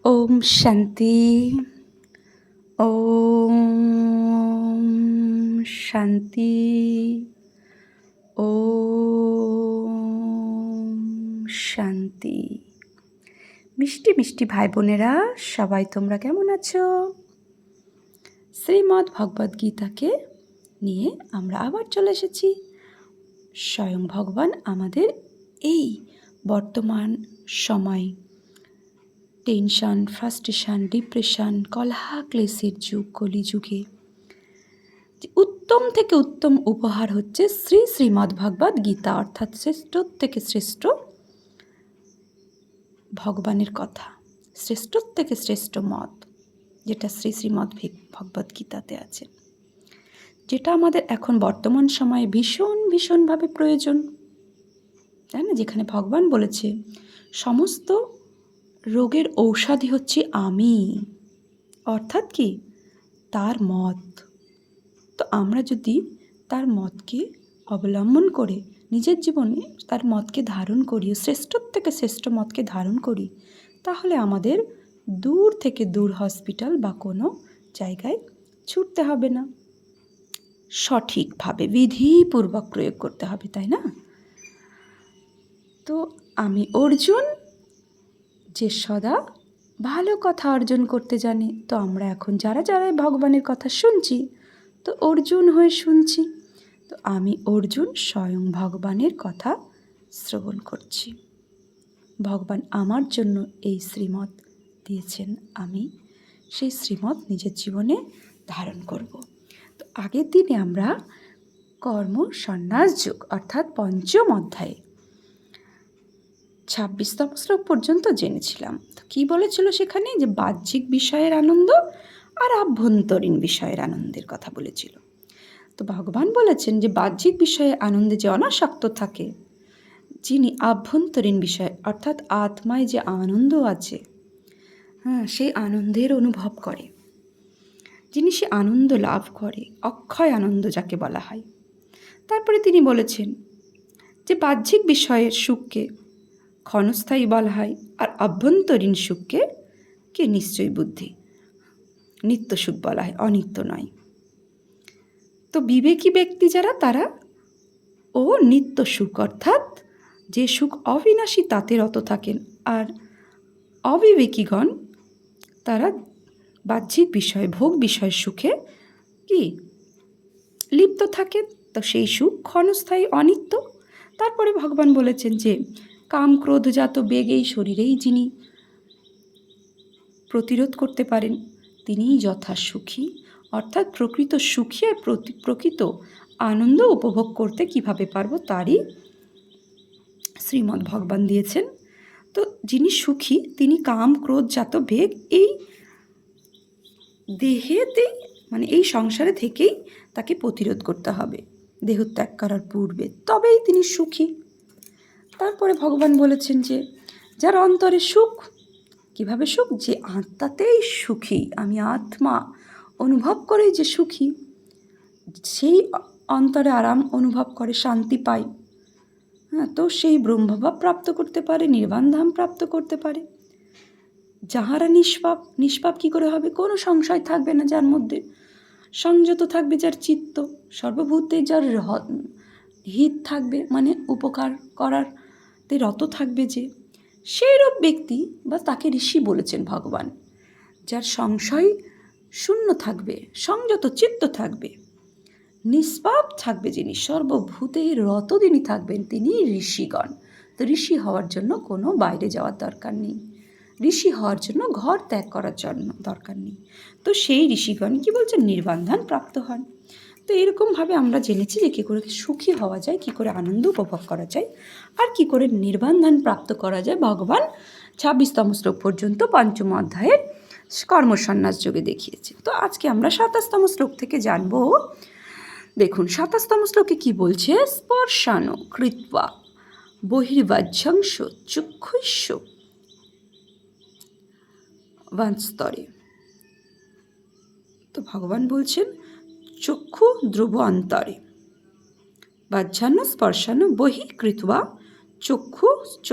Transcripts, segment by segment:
ओम शांति। ओम शांति। ओम শান্তি। মিষ্টি মিষ্টি ভাই বোনেরা, সবাই তোমরা কেমন আছো? শ্রীমদ্ ভগবদ গীতাকে নিয়ে আমরা আবার চলে এসেছি। স্বয়ং ভগবান আমাদের এই বর্তমান সময় টেনশন, ফ্রাস্ট্রেশন, ডিপ্রেশন, কলহা ক্লেশের যুগ, কলিযুগে উত্তম থেকে উত্তম উপহার হচ্ছে শ্রীমদ্ ভগবদ গীতা, অর্থাৎ শ্রেষ্ঠ থেকে শ্রেষ্ঠ ভগবানের কথা, শ্রেষ্ঠ থেকে শ্রেষ্ঠ মত, যেটা শ্রীমদ্ ভগবদ গীতাতে আছে, যেটা আমাদের এখন বর্তমান সময়ে ভীষণভাবে প্রয়োজন, তাই না? যেখানে ভগবান বলেছে সমস্ত রোগের ঔষধি হচ্ছে আমি, অর্থাৎ কি তার মত। তো আমরা যদি তার মতকে অবলম্বন করে নিজের জীবনে তার মতকে ধারণ করি, শ্রেষ্ঠ থেকে শ্রেষ্ঠ মতকে ধারণ করি, তাহলে আমাদের দূর থেকে দূর হসপিটাল বা কোনো জায়গায় ছুটতে হবে না, সঠিকভাবে বিধিপূর্বক প্রয়োগ করতে হবে, তাই না? তো আমি অর্জুন, যে সদা ভালো কথা অর্জন করতে জানে। তো আমরা এখন যারা ভগবানের কথা শুনছি, তো অর্জুন হয়ে শুনছি। তো আমি অর্জুন স্বয়ং ভগবানের কথা শ্রবণ করছি। ভগবান আমার জন্য এই শ্রীমত দিয়েছেন, আমি সেই শ্রীমত নিজের জীবনে ধারণ করব। তো আগের দিনে আমরা কর্ম সন্ন্যাস যোগ অর্থাৎ পঞ্চম অধ্যায়ে 26তম শ্লোক পর্যন্ত জেনেছিলাম। তো কী বলেছিল সেখানে? যে বাহ্যিক বিষয়ের আনন্দ আর আভ্যন্তরীণ বিষয়ের আনন্দের কথা বলেছিল। তো ভগবান বলেছেন যে বাহ্যিক বিষয়ে আনন্দে যে অনাসক্ত থাকে, যিনি আভ্যন্তরীণ বিষয় অর্থাৎ আত্মায় যে আনন্দ আছে, সেই আনন্দের অনুভব করে, যিনি সে আনন্দ লাভ করে, অক্ষয় আনন্দ যাকে বলা হয়। তারপরে তিনি বলেছেন যে বাহ্যিক বিষয়ের সুখকে ক্ষণস্থায়ী বলা হয়, আর আভ্যন্তরীণ সুখকে নিশ্চয়ই বুদ্ধি, নিত্য সুখ বলা হয়, অনিত্য নয়। তো বিবেকী ব্যক্তি যারা, তারা নিত্য সুখ অর্থাৎ যে সুখ অবিনাশী তাতে রত থাকেন, আর অবিবেকীগণ তারা বাহ্যিক বিষয়, ভোগ বিষয়ের সুখে লিপ্ত থাকেন। তো সেই সুখ ক্ষণস্থায়ী, অনিত্য। তারপরে ভগবান বলেছেন যে কাম ক্রোধজাত বেগ এই শরীরেই যিনি প্রতিরোধ করতে পারেন, তিনিই যথা সুখী, অর্থাৎ প্রকৃত সুখী আর প্রকৃত আনন্দ উপভোগ করতে কিভাবে পারবো, তারই শ্রীমদ্ ভগবান দিয়েছেন। তো যিনি সুখী, তিনি কাম ক্রোধজাত বেগ এই দেহেতেই, মানে এই সংসারে থেকেই তাকে প্রতিরোধ করতে হবে, দেহত্যাগ করার পূর্বে, তবেই তিনি সুখী। তারপরে ভগবান বলেছেন যে যার অন্তরে সুখ, কিভাবে সুখ? যে আত্মাতেই সুখী, আমি আত্মা অনুভব করে যে সুখী, সেই অন্তরে আরাম অনুভব করে, শান্তি পায়, তো সেই ব্রহ্মভাব প্রাপ্ত করতে পারে, নির্বাণ ধাম প্রাপ্ত করতে পারে। যাহারা নিষ্পাপ কি করে হবে? কোনো সংশয় থাকবে না যার মধ্যে, সংযত থাকবে যার চিত্ত, সর্বভূতে যার হিত থাকবে, মানে উপকার করার রত থাকবে, যে সেইরূপ ব্যক্তি বা তাকে ঋষি বলেছেন ভগবান। যার সংশয় শূন্য থাকবে, সংযত চিত্ত থাকবে, নিষ্পাপ থাকবে, যিনি সর্বভূতের রত যিনি থাকবেন, তিনি ঋষিগণ। তো ঋষি হওয়ার জন্য কোনো বাইরে যাওয়ার দরকার নেই, ঋষি হওয়ার জন্য ঘর ত্যাগ করার জন্য দরকার নেই। তো সেই ঋষিগণ কি বলছেন? নির্বাণ প্রাপ্ত হন। তো এরকমভাবে আমরা জেনেছি যে কী করে সুখী হওয়া যায়, কী করে আনন্দ উপভোগ করা যায়, আর কী করে নির্বাণ প্রাপ্ত করা যায়, ভগবান 26তম শ্লোক পর্যন্ত পঞ্চম অধ্যায়ের কর্মসন্ন্যাস যোগে দেখিয়েছে। তো আজকে আমরা 27তম শ্লোক থেকে জানবো। দেখুন 27তম শ্লোকে কি বলছে? স্পর্শানো কৃত্বা বহির্বাহ্যাংশ চক্ষুষ্য বাঞ্স্তরে। তো ভগবান বলছেন চক্ষু ধ্রুব অন্তরে, বাহ্যান্ন স্পর্শানো বহি কৃত্বা চক্ষু চ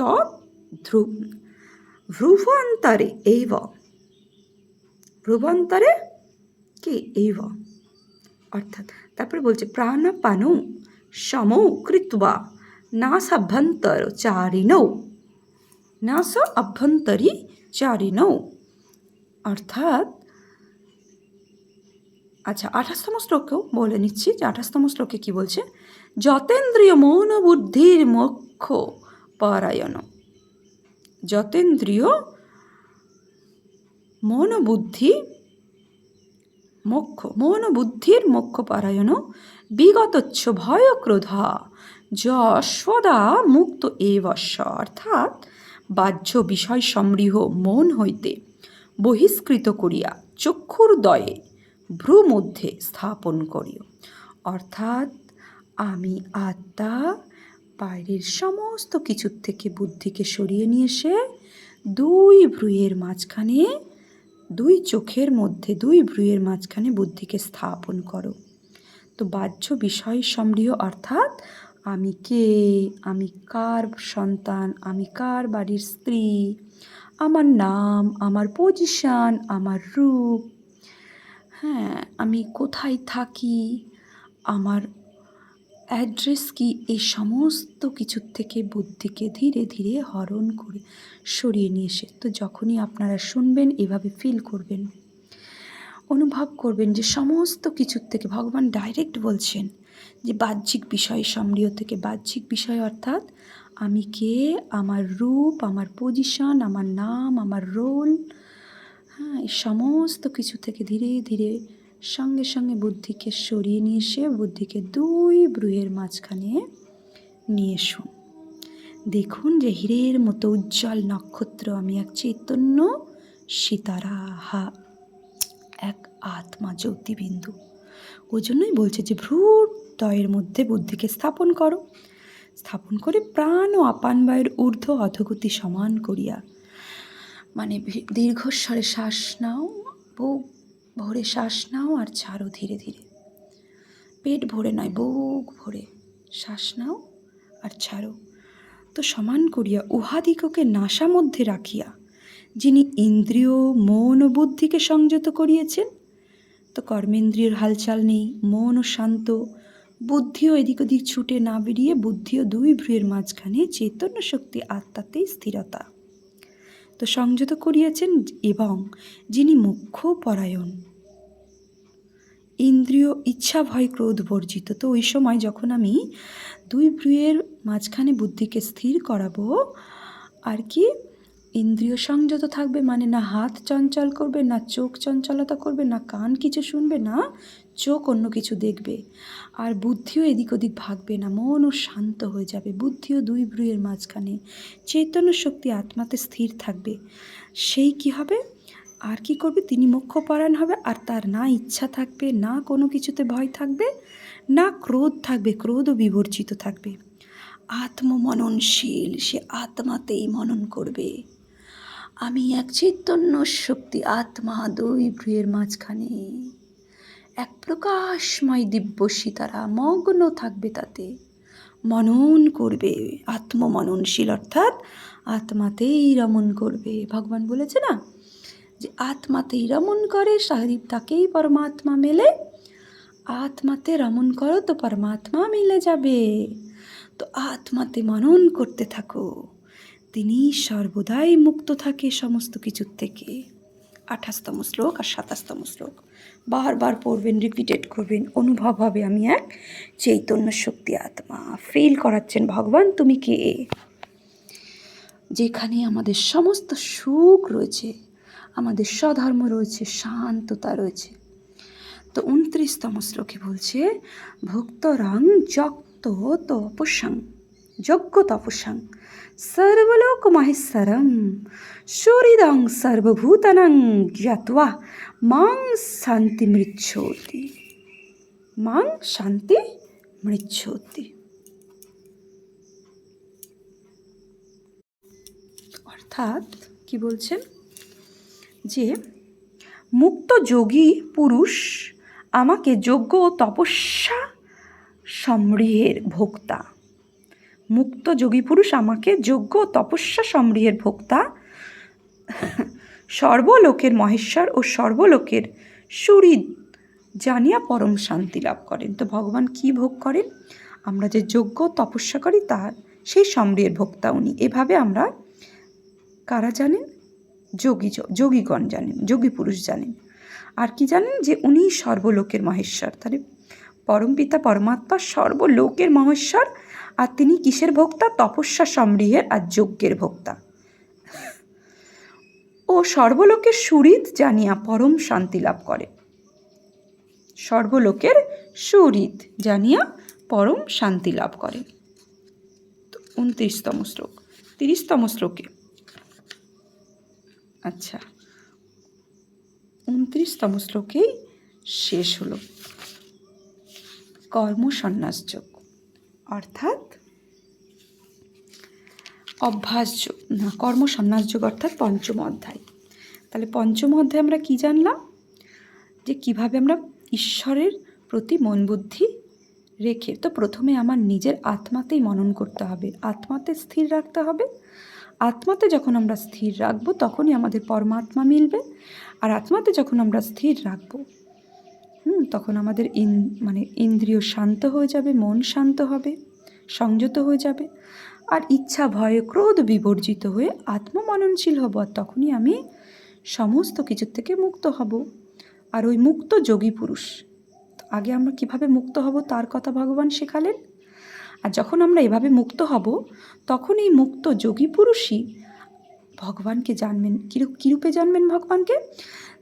ভ্রুব অন্তরে এইব ভ্রুবন্তরে কি এইব, অর্থাৎ তারপরে বলছে প্রাণপানৌ সমৌ কৃত্বা নাসাভ্যন্তর চারিণৌ, নাস অভ্যন্তরী চারিণৌ, অর্থাৎ আচ্ছা 28তম শ্লোকেও বলে নিচ্ছি যে 28তম শ্লোকে কি বলছে, যতেন্দ্রিয় মৌন বুদ্ধির মোক্ষ পরায়ণ, যতেন্দ্রিয় মৌনবুদ্ধি মৌন বুদ্ধির মোক্ষ পরায়ণ বিগতচ্ছ ভয় ক্রোধা যশোদা মুক্ত এবস্য, অর্থাৎ বাহ্য বিষয় সমৃহ মন হইতে বহিষ্কৃত করিয়া চক্ষুর্দয়ে ভ্রু মধ্যে স্থাপন করিও, অর্থাৎ আমি আত্মা বাইরের সমস্ত কিছুর থেকে বুদ্ধিকে সরিয়ে নিয়ে এসে দুই ভ্রুয়ের মাঝখানে, দুই চোখের মধ্যে দুই ভ্রুয়ের মাঝখানে বুদ্ধিকে স্থাপন করো। তো বাহ্য বিষয় সমৃহ অর্থাৎ আমি কে, আমি কার সন্তান, আমি কার বাড়ির স্ত্রী, আমার নাম, আমার পজিশন, আমার রূপ, হ্যাঁ আমি কোথায় থাকি, আমার অ্যাড্রেস কি, এই সমস্ত কিছুর থেকে বুদ্ধিকে ধীরে ধীরে হরণ করে সরিয়ে নিয়ে এসে, তো যখনই আপনারা শুনবেন এভাবে ফিল করবেন, অনুভব করবেন যে সমস্ত কিছুর থেকে ভগবান ডাইরেক্ট বলছেন যে বাহ্যিক বিষয় সমৃহ থেকে, বাহ্যিক বিষয় অর্থাৎ আমি কে, আমার রূপ, আমার পজিশন, আমার নাম, আমার রোল, হ্যাঁ এই সমস্ত কিছু থেকে ধীরে ধীরে সঙ্গে সঙ্গে বুদ্ধিকে সরিয়ে নিয়ে এসে বুদ্ধিকে দুই ভ্রুয়ের মাঝখানে নিয়ে এসুন। দেখুন যে হীরের মতো উজ্জ্বল নক্ষত্র আমি এক চৈতন্য সিতারা, এক আত্মা জ্যোতিবিন্দু। ওই জন্যই বলছে যে ভ্রূদয়ের মধ্যে বুদ্ধিকে স্থাপন করো, স্থাপন করে প্রাণ ও আপান বায়ুর ঊর্ধ্ব অধোগতি সমান করিয়া, মানে দীর্ঘস্বরে শ্বাস নাও, বুক ভরে শ্বাস নাও আর ছাড়ো ধীরে ধীরে, পেট ভরে নয় বুক ভরে শ্বাস নাও আর ছাড়ো। তো সমান করিয়া উহাদিগকে নাসা মধ্যে রাখিয়া যিনি ইন্দ্রিয় মন ও বুদ্ধিকে সংযত করিয়েছেন, তো কর্মেন্দ্রিয়র হালচাল নেই, মনও শান্ত, বুদ্ধিও এদিক ওদিক ছুটে না বেরিয়ে বুদ্ধিও দুই ভ্রুয়ের মাঝখানে চৈতন্য শক্তি আত্মাতেই স্থিরতা, তো সংযত করিয়াছেন, এবং যিনি মুখ্য পরায়ণ, ইন্দ্রিয় ইচ্ছা ভয় ক্রোধ বর্জিত। তো ওই সময় যখন আমি দুই ভ্রুয়ের মাঝখানে বুদ্ধিকে স্থির করাবো, আর কি ইন্দ্রিয় সংযত থাকবে, মানে না হাত চঞ্চল করবে, না চোখ চঞ্চলতা করবে, না কান কিছু শুনবে, না চোখ অন্য কিছু দেখবে, আর বুদ্ধিও এদিক ওদিক ভাগবে না, মনও শান্ত হয়ে যাবে, বুদ্ধিও দুই ভ্রুয়ের মাঝখানে চৈতন্য শক্তি আত্মাতে স্থির থাকবে। সেই কি হবে, আর কি করবে, তিনি মোক্ষপরায়ণ হবে, আর তার না ইচ্ছা থাকবে, না কোনো কিছুতে ভয় থাকবে, না ক্রোধ থাকবে, ক্রোধও বিবর্জিত থাকবে, আত্মমননশীল, সে আত্মাতেই মনন করবে, আমি এক চৈতন্য শক্তি আত্মা দুই ভ্রুয়ের মাঝখানে, এক প্রকাশময় দিব্য সীতারা মগ্ন থাকবে, তাতে মনন করবে, আত্মমননশীল অর্থাৎ আত্মাতেই রমণ করবে। ভগবান বলেছে না যে আত্মাতেই রমণ করে তাকেই পরমাত্মা মেলে, আত্মাতে রমণ করো তো পরমাত্মা মিলে যাবে। তো আত্মাতে মনন করতে থাকো, তিনি সর্বদাই মুক্ত থাকে সমস্ত কিছুর থেকে। 28তম শ্লোক আর 27তম শ্লোক বারবার পড়বেন, রিপিটেড করবেন, অনুভব হবে আমি এক চৈতন্য শক্তি আত্মা। ফিল করাচ্ছেন ভগবান তুমি কে, যেখানে আমাদের সমস্ত সুখ রয়েছে, আমাদের স্বধর্ম রয়েছে, শান্ততা রয়েছে। তো 29তম শ্লোকে বলছে ভক্তরাং যক্ত তপস্যাং, যজ্ঞ তপস্যাং সর্বলোক মহেশ্বরম সুহৃদং সর্বভূতানাং জ্ঞাত্বা মাং শান্তি মৃচ্ছতি, মাং শান্তি মৃচ্ছতি। অর্থাৎ কি বলছেন যে মুক্ত যোগী পুরুষ আমাকে যজ্ঞ ও তপস্যা সমৃহের ভোক্তা, মুক্ত যোগী পুরুষ আমাকে যজ্ঞ ও তপস্যা সমৃহের ভোক্তা সর্বলোকের মহেশ্বর ও সর্বলোকের সুহৃদ জানিয়া পরম শান্তি লাভ করেন। তো ভগবান কি ভোগ করেন? আমরা যে যজ্ঞ তপস্যা করি তার সেই সমৃদ্ধ ভোক্তা উনি। এভাবে আমরা কারা জানেন? যোগীগণ জানেন, যোগী পুরুষ জানেন। আর কি জানেন? যে উনি সর্বলোকের মহেশ্বর। তাহলে পরমপিতা পরমাত্মা সর্বলোকের মহেশ্বর, আর তিনি কিসের ভোক্তা? তপস্যা সমৃদ্ধের আর যজ্ঞের ভোক্তা। ও সর্বলোকের সুহৃদ জানিয়া পরম শান্তি লাভ করে। সর্বলোকের সুহৃদ জানিয়া পরম শান্তি লাভ করে। 29তম শ্লোক। 30তম শ্লোকে, আচ্ছা 29তম শ্লোকেই শেষ হলো কর্ম সন্ন্যাস যোগ, অর্থাৎ অভ্যাস যোগ না, কর্ম সন্ন্যাস যোগ অর্থাৎ পঞ্চম অধ্যায়। তাহলে পঞ্চম অধ্যায়ে আমরা কি জানলাম? যে কিভাবে আমরা ঈশ্বরের প্রতি মন বুদ্ধি রেখে, তো প্রথমে আমার নিজের আত্মাতেই মনন করতে হবে, আত্মাতে স্থির রাখতে হবে। আত্মাতে যখন আমরা স্থির রাখবো তখনই আমাদের পরমাত্মা মিলবে। আর আত্মাতে যখন আমরা স্থির রাখবো তখন আমাদের ইন্দ্রিয় শান্ত হয়ে যাবে, মন শান্ত হবে, সংযত হয়ে যাবে। আর ইচ্ছা ভয় ক্রোধ বিবর্জিত হয়ে আত্মমননশীল হব, আর তখনই আমি সমস্ত কিছুর থেকে মুক্ত হব। আর ওই মুক্ত যোগী পুরুষ, আগে আমরা কিভাবে মুক্ত হব তার কথা ভগবান শেখালেন। আর যখন আমরা এভাবে মুক্ত হব তখন এই মুক্ত যোগী পুরুষই ভগবানকে জানবেন। কীরূপে জানবেন ভগবানকে?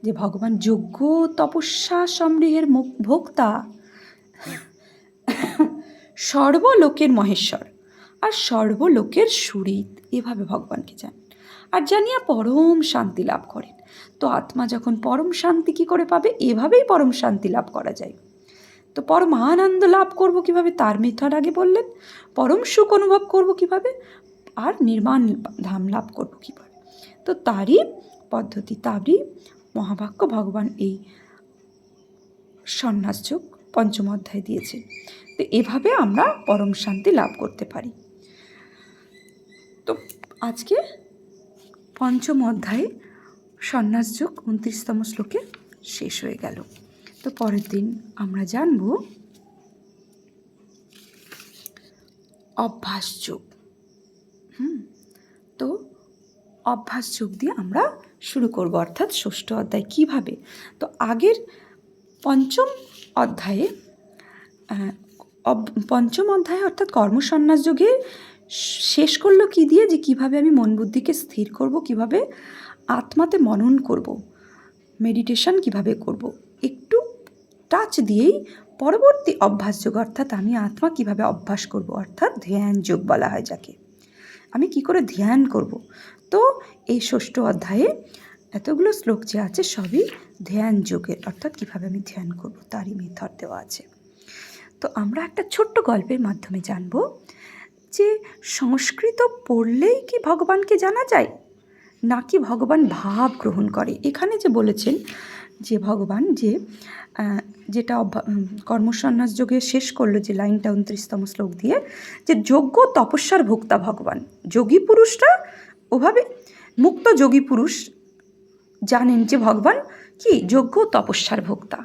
যে ভগবান যজ্ঞ তপস্যা সমৃদ্ধের ভোক্তা, সর্বলোকের মহেশ্বর আর সর্বলোকের সুহৃদ, এভাবে ভগবানকে জানেন আর জানিয়া পরম শান্তি লাভ করেন। তো আত্মা যখন পরম শান্তি কী করে পাবে? এভাবেই পরম শান্তি লাভ করা যায়। তো পরম আনন্দ লাভ করব কিভাবে? তার মেথড আগে বললেন। পরম সুখ অনুভব করব কিভাবে? আর নির্মাণ ধাম লাভ করব কিভাবে? তো তারই পদ্ধতি, তারই মহাবাক্য ভগবান এই সন্ন্যাস যোগ পঞ্চম অধ্যায় দিয়েছেন। তো এভাবে আমরা পরম শান্তি লাভ করতে পারি। তো আজকে পঞ্চম অধ্যায়ে সন্ন্যাস যোগ 29তম শ্লোকে শেষ হয়ে গেল। তো পরের দিন আমরা জানব অভ্যাস যোগ। তো অভ্যাস যোগ দিয়ে আমরা শুরু করব, অর্থাৎ ষষ্ঠ অধ্যায় কিভাবে। তো আগের পঞ্চম অধ্যায়ে অর্থাৎ কর্মসন্ন্যাস যোগে শেষ করলো কি দিয়ে? যে কিভাবে আমি মন বুদ্ধিকে স্থির করব, কিভাবে আত্মাতে মনন করব, মেডিটেশন কিভাবে করব, একটু টাচ দিয়েই পরবর্তী অভ্যাস যোগ, অর্থাৎ আমি আত্মা কিভাবে অভ্যাস করব, অর্থাৎ ধ্যান যোগ বলা হয় যাকে। আমি কি করে ধ্যান করব? তো এই ষষ্ঠ অধ্যায়ে এতগুলো শ্লোক যে আছে সবই ধ্যান যোগের, অর্থাৎ কিভাবে আমি ধ্যান করব তারই মেথড দেওয়া আছে। তো আমরা একটা ছোট্ট গল্পের মাধ্যমে জানব যে সংস্কৃত পড়লেই কি ভগবানকে জানা যায়, নাকি ভগবান ভাব গ্রহণ করে। এখানে যে বলেছেন যে ভগবান যেটা কর্মসন্ন্যাস যোগে শেষ করলো, যে লাইনটা 29তম শ্লোক দিয়ে, যে যজ্ঞ তপস্যার ভোক্তা ভগবান। যোগী পুরুষরা ওভাবে, মুক্ত যোগী পুরুষ জানেন যে ভগবান কি যজ্ঞ তপস্যার ভোক্তা।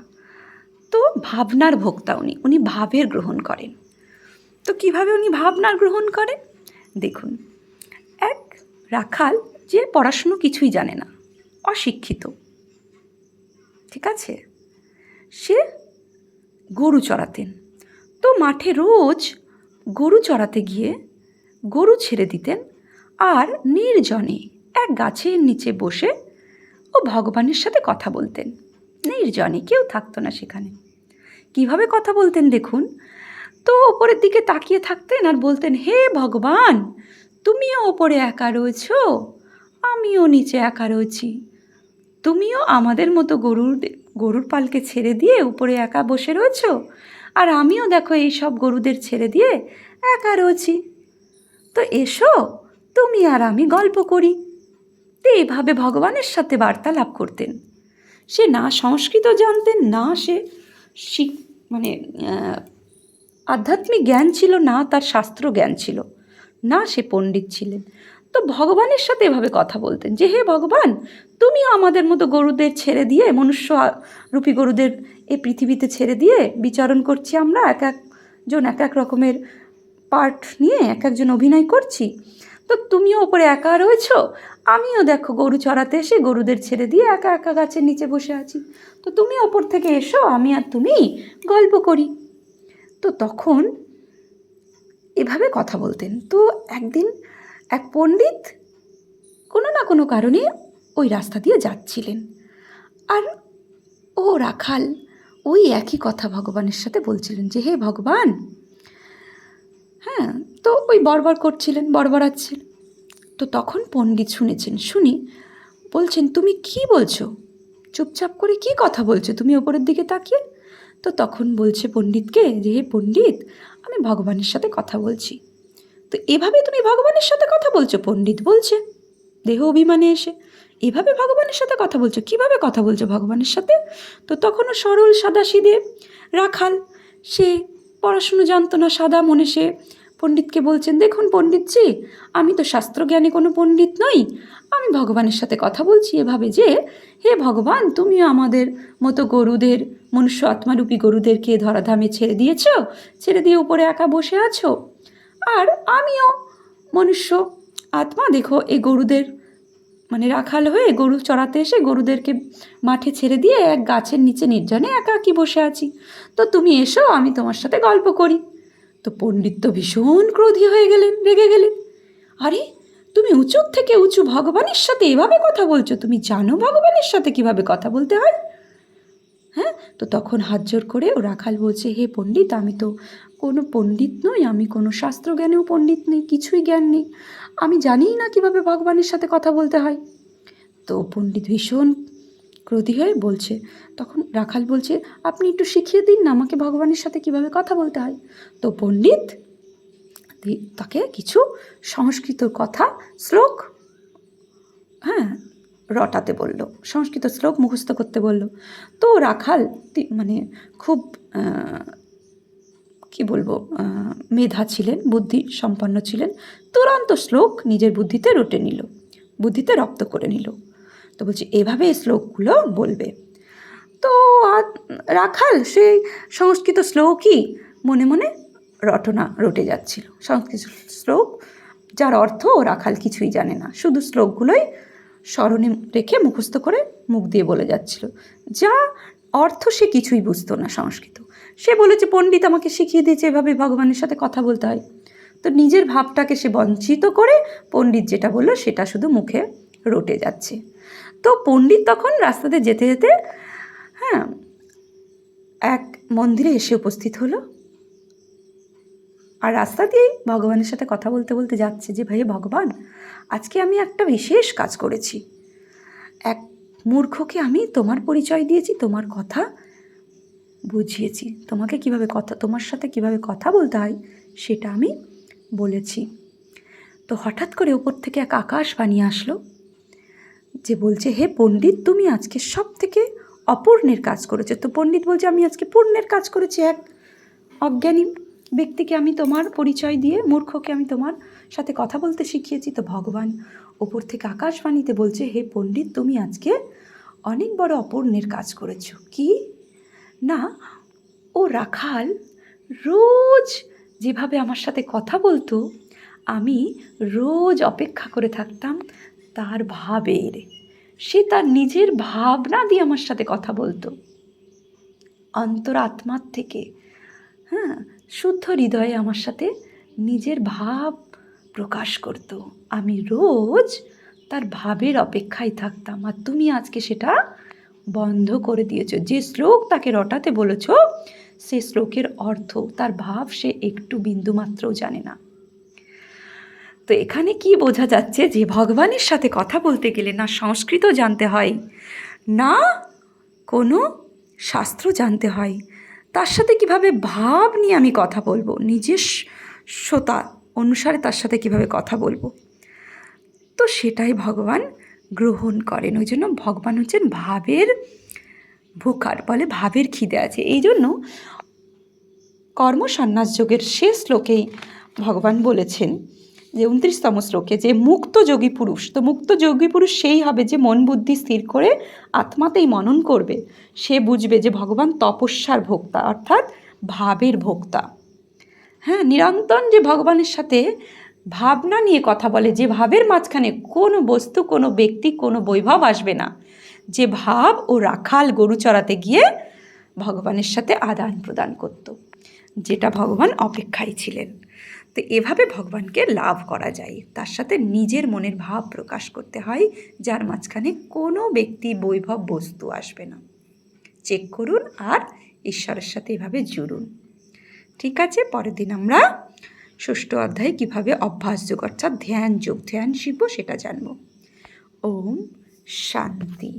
তো ভাবনার ভোক্তা উনি ভাবের গ্রহণ করেন। তো কিভাবে উনি ভাবনার গ্রহণ করেন? দেখুন, এক রাখাল যে পড়াশুনো কিছুই জানে না, অশিক্ষিত, ঠিক আছে, সে গরু চড়াতেন। তো মাঠে রোজ গরু চড়াতে গিয়ে গরু ছেড়ে দিতেন, আর নির্জনে এক গাছের নিচে বসে ও ভগবানের সাথে কথা বলতেন। নির্জনে, কেউ থাকতো না সেখানে। কিভাবে কথা বলতেন দেখুন, তো ওপরের দিকে তাকিয়ে থাকতেন আর বলতেন, হে ভগবান, তুমিও ওপরে একা রয়েছ, আমিও নিচে একা রয়েছি। তুমিও আমাদের মতো গরুর পালকে ছেড়ে দিয়ে উপরে একা বসে রয়েছ, আর আমিও দেখো এই সব গরুদের ছেড়ে দিয়ে একা রয়েছি। তো এসো, তুমি আর আমি গল্প করি। তো এইভাবে ভগবানের সাথে বার্তালাপ করতেন। সে না সংস্কৃত জানতেন, না সে আধ্যাত্মিক জ্ঞান ছিল, না তার শাস্ত্র জ্ঞান ছিল, না সে পণ্ডিত ছিলেন। তো ভগবানের সাথে এভাবে কথা বলতেন যে হে ভগবান, তুমিও আমাদের মতো গরুদের ছেড়ে দিয়ে, মনুষ্য রূপী গরুদের এই পৃথিবীতে ছেড়ে দিয়ে বিচরণ করছি আমরা, এক একজন এক এক রকমের পার্ট নিয়ে এক একজন অভিনয় করছি। তো তুমিও ওপরে একা রয়েছ, আমিও দেখো গরু চড়াতে এসে গরুদের ছেড়ে দিয়ে একা একা গাছের নিচে বসে আছি। তো তুমি ওপর থেকে এসো, আমি আর তুমি গল্প করি। তো তখন এভাবে কথা বলতেন। তো একদিন এক পণ্ডিত কোনো না কোনো কারণে ওই রাস্তা দিয়ে যাচ্ছিলেন, আর ও রাখাল ওই একই কথা ভগবানের সাথে বলছিলেন যে হে ভগবান, হ্যাঁ, তো ওই বড়বড় করছিলেন, বড়বড়াচ্ছিলেন। তো তখন পণ্ডিত শুনেছেন, শুনি বলছেন তুমি কি বলছো, চুপচাপ করে কি কথা বলছো তুমি ওপরের দিকে তাকিয়ে। তো তখন বলছে পণ্ডিতকে যে হে পণ্ডিত, আমি ভগবানের সাথে কথা বলছি। তো এভাবে তুমি ভগবানের সাথে কথা বলছো? পণ্ডিত বলছে দেহ অভিমানে এসে, এভাবে ভগবানের সাথে কথা বলছো? কিভাবে কথা বলছো ভগবানের সাথে? তো তখনও সরল সাদাসিধে রাখাল, সে পড়াশুনো জানতো না, সাদা মনে সে পণ্ডিতকে বলছেন দেখুন পণ্ডিতজি, আমি তো শাস্ত্রজ্ঞানী কোনো পণ্ডিত নই, আমি ভগবানের সাথে কথা বলছি এভাবে যে হে ভগবান, তুমিও আমাদের মতো গরুদের, মনুষ্য আত্মারূপী গরুদেরকে ধরাধামে ছেড়ে দিয়েছ, ছেড়ে দিয়ে উপরে একা বসে আছো, আর আমিও মনুষ্য আত্মা, দেখো এই গরুদের মানে রাখাল হয়ে গরু চড়াতে এসে গরুদেরকে মাঠে ছেড়ে দিয়ে এক গাছের নিচে নির্জনে একাকী বসে আছি। তো তুমি এসো, আমি তোমার সাথে গল্প করি। তো পণ্ডিত তো ভীষণ ক্রোধী হয়ে গেলেন, রেগে গেলেন। আরে তুমি উঁচুর থেকে উঁচু ভগবানের সাথে এভাবে কথা বলছো, তুমি জানো ভগবানের সাথে কিভাবে কথা বলতে হয়? হ্যাঁ, তো তখন হাত জোর করে ও রাখাল বলছে হে পণ্ডিত, আমি তো কোনো পণ্ডিত নই, আমি কোনো শাস্ত্রজ্ঞানেও পণ্ডিত নেই, কিছুই জ্ঞান নেই, আমি জানিই না কিভাবে ভগবানের সাথে কথা বলতে হয়। তো পণ্ডিত ভীষণ ক্রোধী হয়ে বলছে, তখন রাখাল বলছে আপনি একটু শিখিয়ে দিন না আমাকে ভগবানের সাথে কিভাবে কথা বলতে হয়। তো পণ্ডিত তাকে কিছু সংস্কৃত কথা, শ্লোক, হ্যাঁ, রটাতে বলল, সংস্কৃত শ্লোক মুখস্থ করতে বলল। তো রাখাল মানে খুব কি বলবো, মেধা ছিলেন, বুদ্ধি সম্পন্ন ছিলেন, তুরন্ত শ্লোক নিজের বুদ্ধিতে রটে নিল, বুদ্ধিতে রপ্ত করে নিল। তো বলছি এভাবে এই শ্লোকগুলো বলবে। তো রাখাল সেই সংস্কৃত শ্লোকই মনে মনে রটনা রটে যাচ্ছিল, সংস্কৃত শ্লোক যার অর্থ রাখাল কিছুই জানে না, শুধু শ্লোকগুলোই স্মরণে রেখে মুখস্থ করে মুখ দিয়ে বলে যাচ্ছিল, যা অর্থ সে কিছুই বুঝতো না সংস্কৃত। সে বলেছে পণ্ডিত আমাকে শিখিয়ে দিয়েছে এভাবে ভগবানের সাথে কথা বলতে হয়। তো নিজের ভাবটাকে সে বঞ্চিত করে পণ্ডিত যেটা বললো সেটা শুধু মুখে রটে যাচ্ছে। তো পণ্ডিত তখন রাস্তাতে যেতে যেতে, হ্যাঁ, এক মন্দিরে এসে উপস্থিত হলো, আর রাস্তা দিয়েই ভগবানের সাথে কথা বলতে বলতে যাচ্ছে যে ভাই ভগবান, আজকে আমি একটা বিশেষ কাজ করেছি, এক মূর্খকে আমি তোমার পরিচয় দিয়েছি, তোমার কথা বুঝিয়েছি, তোমাকে কিভাবে কথা, তোমার সাথে কিভাবে কথা বলতে হয় সেটা আমি বলেছি। তো হঠাৎ করে উপর থেকে এক আকাশবাণী আসলো যে বলছে হে পণ্ডিত, তুমি আজকে সব থেকে অপূর্ণের কাজ করেছো। তো পণ্ডিত বলছে আমি আজকে পূর্ণের কাজ করেছি, এক অজ্ঞানী ব্যক্তিকে আমি তোমার পরিচয় দিয়ে, মূর্খকে আমি তোমার সাথে কথা বলতে শিখিয়েছি। তো ভগবান ওপর থেকে আকাশবাণীতে বলছে হে পণ্ডিত, তুমি আজকে অনেক বড় অপূর্ণের কাজ করেছো। কি না, ও রাখাল রোজ যেভাবে আমার সাথে কথা বলতো, আমি রোজ অপেক্ষা করে থাকতাম তার ভাবের, সে তার নিজের ভাবনা দিয়ে আমার সাথে কথা বলতো, অন্তরাত্মার থেকে, হ্যাঁ, শুদ্ধ হৃদয়ে আমার সাথে নিজের ভাব প্রকাশ করত। আমি রোজ তার ভাবের অপেক্ষায় থাকতাম, আর তুমি আজকে সেটা বন্ধ করে দিয়েছো। যে শ্লোক তাকে রটাতে বলেছ, সে শ্লোকের অর্থ, তার ভাব সে একটু বিন্দুমাত্রও জানে না। তো এখানে কি বোঝা যাচ্ছে যে ভগবানের সাথে কথা বলতে গেলে না সংস্কৃত জানতে হয়, না কোনো শাস্ত্র জানতে হয়, তার সাথে কিভাবে ভাব নিয়ে আমি কথা বলবো, নিজস্বতা অনুসারে তার সাথে কিভাবে কথা বলবো, তো সেটাই ভগবান গ্রহণ করেন। ওই জন্য ভগবান হচ্ছেন ভাবের ভুখার, বলে ভাবের খিদে আছে। এই জন্য কর্ম সন্ন্যাস যোগের শেষ শ্লোকেই ভগবান বলেছেন যে 29তম শ্লোকে যে মুক্ত যোগী পুরুষ, তো মুক্ত যোগী পুরুষ সেই হবে যে মন বুদ্ধি স্থির করে আত্মাতেই মনন করবে। সে বুঝবে যে ভগবান তপস্যার ভোক্তা, অর্থাৎ ভাবের ভোক্তা। হ্যাঁ, নিরন্তর যে ভগবানের সাথে ভাবনা নিয়ে কথা বলে, যে ভাবের মাঝখানে কোনো বস্তু, কোনো ব্যক্তি, কোনো বৈভব আসবে না, যে ভাব ও রাখাল গরু চড়াতে গিয়ে ভগবানের সাথে আদান প্রদান করত, যেটা ভগবান অপেক্ষায় ছিলেন। তো এভাবে ভগবানকে লাভ করা যায়, তার সাথে নিজের মনের ভাব প্রকাশ করতে হয়, যার মাঝখানে কোনো ব্যক্তি, বৈভব, বস্তু আসবে না। চেক করুন আর ঈশ্বরের সাথে এভাবে জুড়ুন। ঠিক আছে, পরের দিন আমরা 6ষ্ঠ অধ্যায়ে কীভাবে অভ্যাস যোগ অর্থাৎ ধ্যান যোগ, ধ্যান শিখব সেটা জানব। ওম শান্তি।